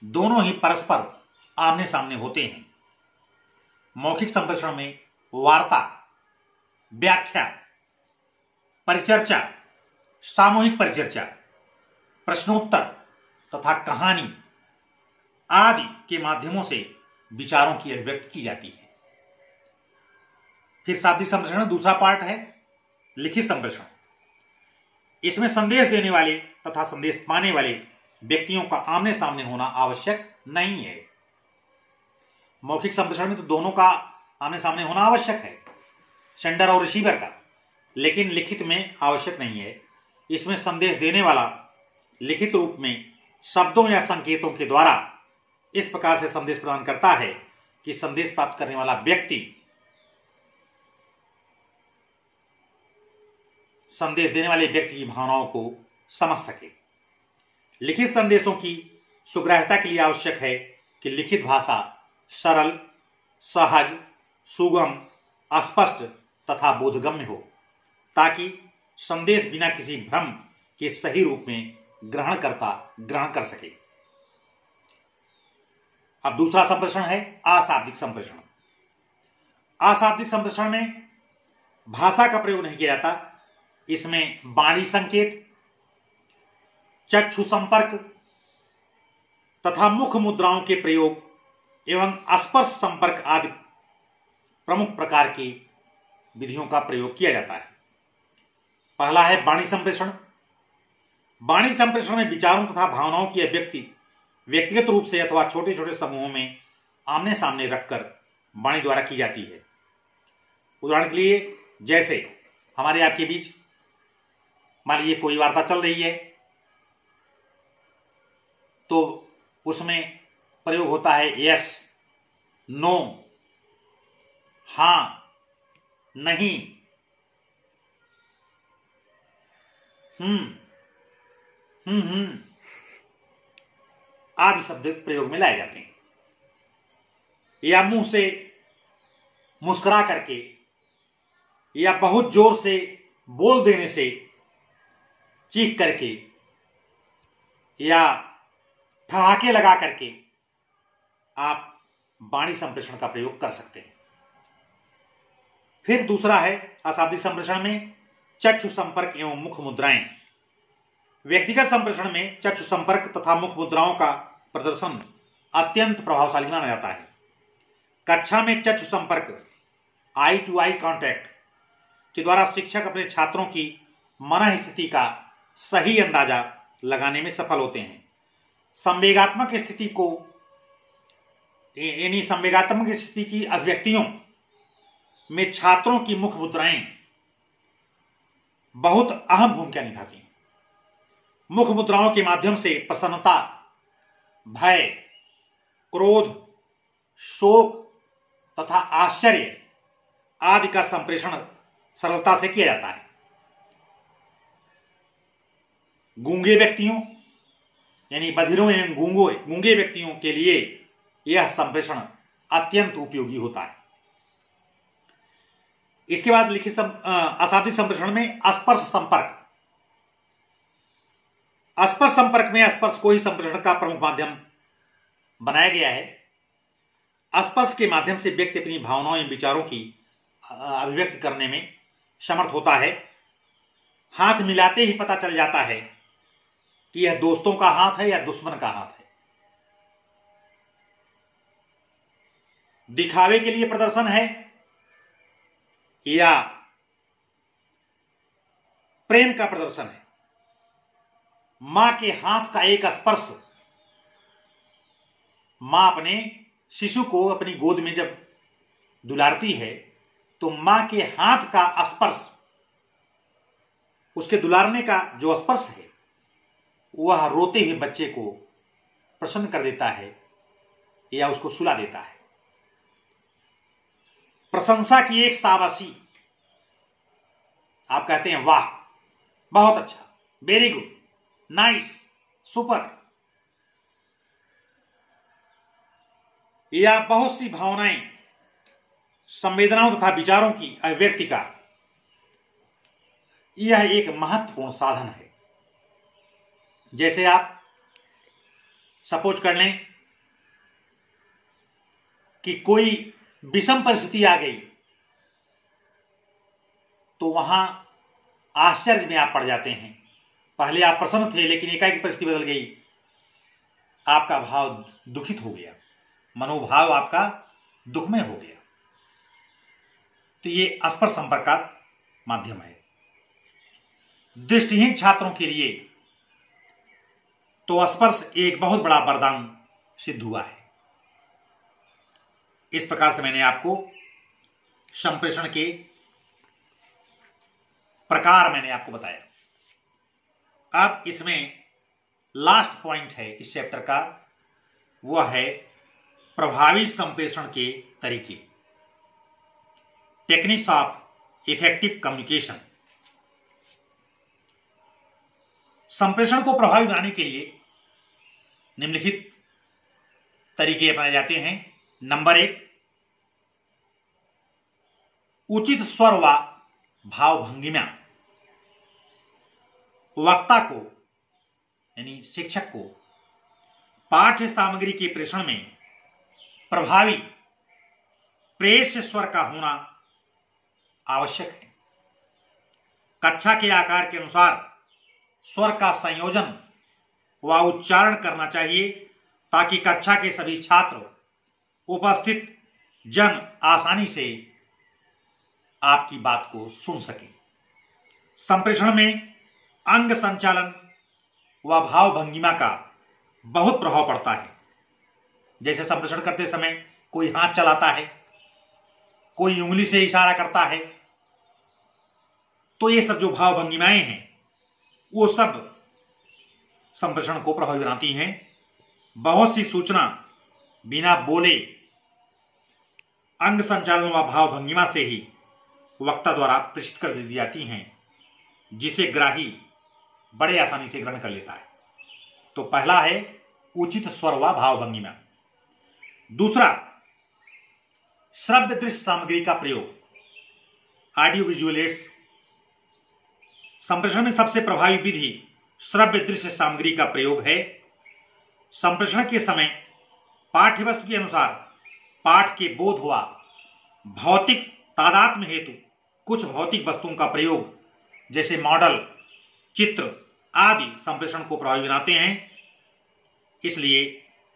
S1: दोनों ही परस्पर आमने सामने होते हैं। मौखिक संप्रेषण में वार्ता, व्याख्या, परिचर्चा, सामूहिक परिचर्चा, प्रश्नोत्तर तथा कहानी आदि के माध्यमों से विचारों की अभिव्यक्ति की जाती है। फिर शाब्दिक संप्रेषण दूसरा पार्ट है, लिखित संप्रेषण। इसमें संदेश देने वाले तथा संदेश पाने वाले व्यक्तियों का आमने सामने होना आवश्यक नहीं है। मौखिक संप्रेषण में तो दोनों का आमने सामने होना आवश्यक है, सेंडर और रिसीवर का, लेकिन लिखित में आवश्यक नहीं है। इसमें संदेश देने वाला लिखित रूप में शब्दों या संकेतों के द्वारा इस प्रकार से संदेश प्रदान करता है कि संदेश प्राप्त करने वाला व्यक्ति संदेश देने वाले व्यक्ति की भावनाओं को समझ सके। लिखित संदेशों की सुग्राह्यता के लिए आवश्यक है कि लिखित भाषा सरल, सहज, सुगम, स्पष्ट तथा बोधगम्य हो, ताकि संदेश बिना किसी भ्रम के सही रूप में ग्रहणकर्ता ग्रहण कर सके। अब दूसरा संप्रेषण है अशाब्दिक संप्रेषण। अशाब्दिक संप्रेषण में भाषा का प्रयोग नहीं किया जाता। इसमें वाणी संकेत, चक्षु संपर्क तथा मुख मुद्राओं के प्रयोग एवं स्पर्श संपर्क आदि प्रमुख प्रकार की विधियों का प्रयोग किया जाता है। पहला है वाणी संप्रेषण। वाणी संप्रेषण में विचारों तथा भावनाओं की अभिव्यक्ति व्यक्तिगत रूप से अथवा छोटे छोटे समूहों में आमने सामने रखकर वाणी द्वारा की जाती है। उदाहरण के लिए, जैसे हमारे आपके बीच मान लीजिए कोई वार्ता चल रही है, तो उसमें प्रयोग होता है यस, नो, हां, नहीं, आदि शब्द प्रयोग में लाए जाते हैं। या मुंह से मुस्कुरा करके या बहुत जोर से बोल देने से, चीख करके या ठहाके लगा करके आप वाणी संप्रेषण का प्रयोग कर सकते हैं। फिर दूसरा है अशाब्दिक संप्रेषण में चक्षु संपर्क एवं मुख मुद्राएं। व्यक्तिगत संप्रेषण में चक्षु संपर्क तथा मुख मुद्राओं का प्रदर्शन अत्यंत प्रभावशाली माना जाता है। कक्षा में चक्षु संपर्क, आई टू आई कांटेक्ट के द्वारा शिक्षक अपने छात्रों की मन स्थिति का सही अंदाजा लगाने में सफल होते हैं। संवेगात्मक स्थिति को यानी संवेगात्मक स्थिति की अभिव्यक्तियों में छात्रों की मुख मुद्राएं बहुत अहम भूमिका निभाती हैं। मुख मुद्राओं के माध्यम से प्रसन्नता, भय, क्रोध, शोक तथा आश्चर्य आदि का संप्रेषण सरलता से किया जाता है। गूंगे व्यक्तियों यानी बधिरों एवं गूंगे व्यक्तियों के लिए यह संप्रेषण अत्यंत उपयोगी होता है। इसके बाद लिखित अशाब्दिक संप्रेषण में स्पर्श संपर्क। स्पर्श संपर्क में स्पर्श को ही संप्रेषण का प्रमुख माध्यम बनाया गया है। स्पर्श के माध्यम से व्यक्ति अपनी भावनाओं एवं विचारों की अभिव्यक्ति करने में समर्थ होता है। हाथ मिलाते ही पता चल जाता है कि यह दोस्तों का हाथ है या दुश्मन का हाथ है। दिखावे के लिए प्रदर्शन है या प्रेम का प्रदर्शन है। मां के हाथ का एक स्पर्श, मां अपने शिशु को अपनी गोद में जब दुलारती है तो मां के हाथ का स्पर्श, उसके दुलारने का जो स्पर्श है, वह रोते हुए बच्चे को प्रसन्न कर देता है या उसको सुला देता है। प्रशंसा की एक शाबाशी, आप कहते हैं वाह, बहुत अच्छा, वेरी गुड, नाइस, सुपर, या बहुत सी भावनाएं, संवेदनाओं तथा विचारों की अभिव्यक्ति का यह एक महत्वपूर्ण साधन है। जैसे आप सपोज कर लें कि कोई विषम परिस्थिति आ गई तो वहां आश्चर्य में आप पड़ जाते हैं। पहले आप प्रसन्न थे लेकिन एकाएक परिस्थिति बदल गई, आपका भाव दुखित हो गया, मनोभाव आपका दुखमय हो गया। तो ये स्पर्श संपर्क का माध्यम है। दृष्टिहीन छात्रों के लिए तो स्पर्श एक बहुत बड़ा वरदान सिद्ध हुआ है। इस प्रकार से मैंने आपको संप्रेषण के प्रकार मैंने आपको बताया। अब इसमें लास्ट पॉइंट है इस चैप्टर का, वह है प्रभावी संप्रेषण के तरीके, टेक्निक्स ऑफ इफेक्टिव कम्युनिकेशन। संप्रेषण को प्रभावी बनाने के लिए निम्नलिखित तरीके अपनाए जाते हैं। नंबर 1, उचित स्वर व भावभंगिमा। वक्ता को यानी शिक्षक को पाठ्य सामग्री के प्रेषण में प्रभावी प्रेष्य स्वर का होना आवश्यक है। कक्षा के आकार के अनुसार स्वर का संयोजन व उच्चारण करना चाहिए ताकि कक्षा के सभी छात्र, उपस्थित जन आसानी से आपकी बात को सुन सके। संप्रेषण में अंग संचालन व भावभंगिमा का बहुत प्रभाव पड़ता है। जैसे संप्रेषण करते समय कोई हाथ चलाता है, कोई उंगली से इशारा करता है, तो ये सब जो भावभंगिमाएं हैं वो सब संप्रेषण को प्रभावी बनाती हैं। बहुत सी सूचना बिना बोले अंग संचालन व भावभंगिमा से ही वक्ता द्वारा प्रेषित कर दी जाती हैं, जिसे ग्राही बड़े आसानी से ग्रहण कर लेता है। तो पहला है उचित स्वर व भावभंगिमा। दूसरा, श्रव्य दृश्य सामग्री का प्रयोग, ऑडियो विजुअल एड्स। संप्रेषण में सबसे प्रभावी विधि श्रव्य दृश्य सामग्री का प्रयोग है। संप्रेषण के समय पाठ्य वस्तु के अनुसार पाठ के बोध व भौतिक तादात्म्य हेतु कुछ भौतिक वस्तुओं का प्रयोग, जैसे मॉडल, चित्र आदि संप्रेषण को प्रभावी बनाते हैं। इसलिए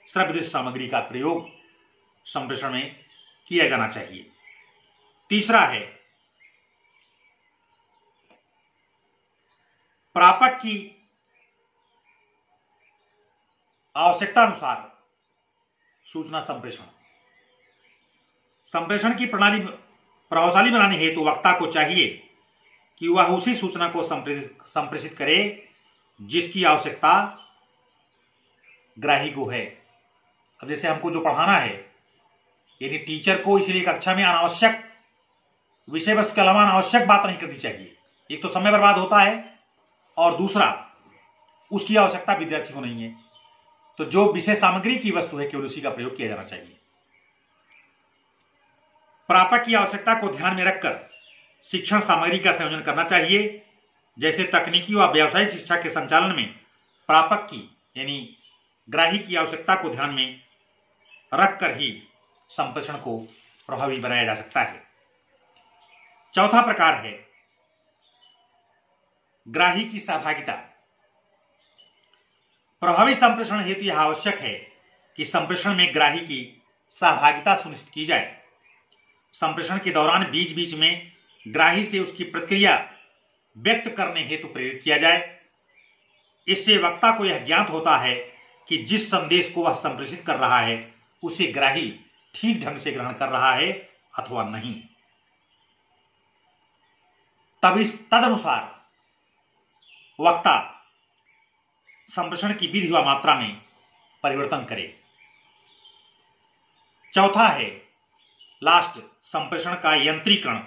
S1: श्रव्य दृश्य सामग्री का प्रयोग संप्रेषण में किया जाना चाहिए। तीसरा है प्रापक की आवश्यकता अनुसार सूचना संप्रेषण। संप्रेषण की प्रणाली प्रभावशाली बनाने हेतु वक्ता को चाहिए कि वह उसी सूचना को संप्रेषित करे जिसकी आवश्यकता ग्राही को है। अब जैसे हमको जो पढ़ाना है, यानी टीचर को इसलिए कक्षा में अनावश्यक विषय वस्तु के अलावा अनावश्यक बात नहीं करनी चाहिए। एक तो समय बर्बाद होता है और दूसरा उसकी आवश्यकता विद्यार्थी को नहीं है, तो जो विषय सामग्री की वस्तु है केवल उसी का प्रयोग किया जाना चाहिए। प्रापक की आवश्यकता को ध्यान में रखकर शिक्षण सामग्री का संयोजन करना चाहिए। जैसे तकनीकी व व्यावसायिक शिक्षा के संचालन में प्रापक की यानी ग्राही की आवश्यकता को ध्यान में रखकर ही संप्रेषण को प्रभावी बनाया जा सकता है। चौथा प्रकार है ग्राही की सहभागिता। प्रभावी संप्रेषण हेतु यह आवश्यक है कि संप्रेषण में ग्राही की सहभागिता सुनिश्चित की जाए। संप्रेषण के दौरान बीच बीच में ग्राही से उसकी प्रतिक्रिया व्यक्त करने हेतु प्रेरित किया जाए। इससे वक्ता को यह ज्ञात होता है कि जिस संदेश को वह संप्रेषित कर रहा है उसे ग्राही ठीक ढंग से ग्रहण कर रहा है अथवा नहीं। तदनुसार वक्ता संप्रेषण की विधि व मात्रा में परिवर्तन करे। चौथा है लास्ट संप्रेषण का यंत्रीकरण।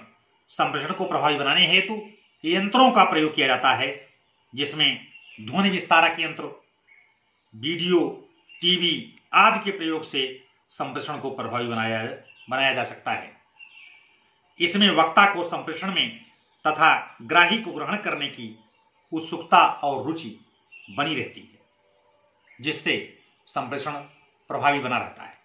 S1: संप्रेषण को प्रभावी बनाने हेतु यंत्रों का प्रयोग किया जाता है, जिसमें ध्वनि विस्तारक यंत्र, वीडियो, टीवी आदि के प्रयोग से संप्रेषण को प्रभावी बनाया जा सकता है। इसमें वक्ता को संप्रेषण में तथा ग्राही को ग्रहण करने की उत्सुकता और रुचि बनी रहती है, जिससे संप्रेषण प्रभावी बना रहता है।